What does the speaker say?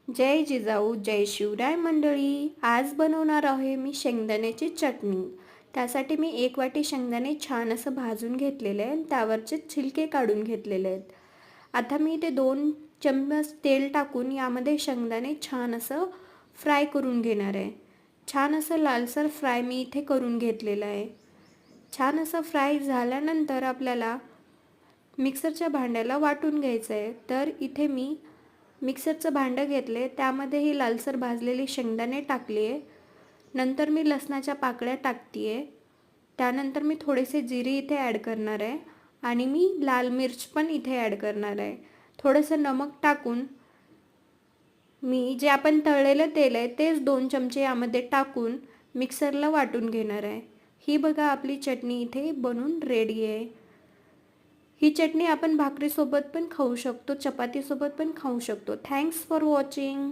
जय जिजाऊ जय शिवराय मंडळी. आज बनवणार आहे मी शेंगदाण्याची चटणी. त्यासाठी मी 1 वाटी शेंगदाणे छान असं भाजून घेतलेले आहे, त्यावरचे छिलके काढून घेतलेले आहेत. आता मी ते 2 चम्मच तेल टाकून यामध्ये शेंगदाणे छान असं फ्राय करून घेणार आहे. छान असं लालसर फ्राय मी इथे करून घेतलेलं आहे. छान असं फ्राय झाल्यानंतर आपल्याला मिक्सरच्या भांड्याला वाटून घ्यायचं आहे. तर इथे मी मिक्सरचं भांडं घेतले, त्यामध्ये ही लालसर भाजलेली शेंगदाणे टाकले. नंतर मी लसणाच्या पाकळ्या टाकते आहे. त्यानंतर मी थोडेसे जिरे इथे ॲड करणार आहे आणि मी लाल मिर्च पण इथे ॲड करणार आहे. थोडंसं नमक टाकून मी जे आपण तळलेलं तेल आहे तेच 2 चमचे यामध्ये टाकून मिक्सरला वाटून घेणार आहे. ही बघा आपली चटणी इथे बनून रेडी आहे. ही चटणी आपण भाकरीसोबत पण खाऊ शकतो, चपातीसोबत पण खाऊ शकतो. Thanks for watching.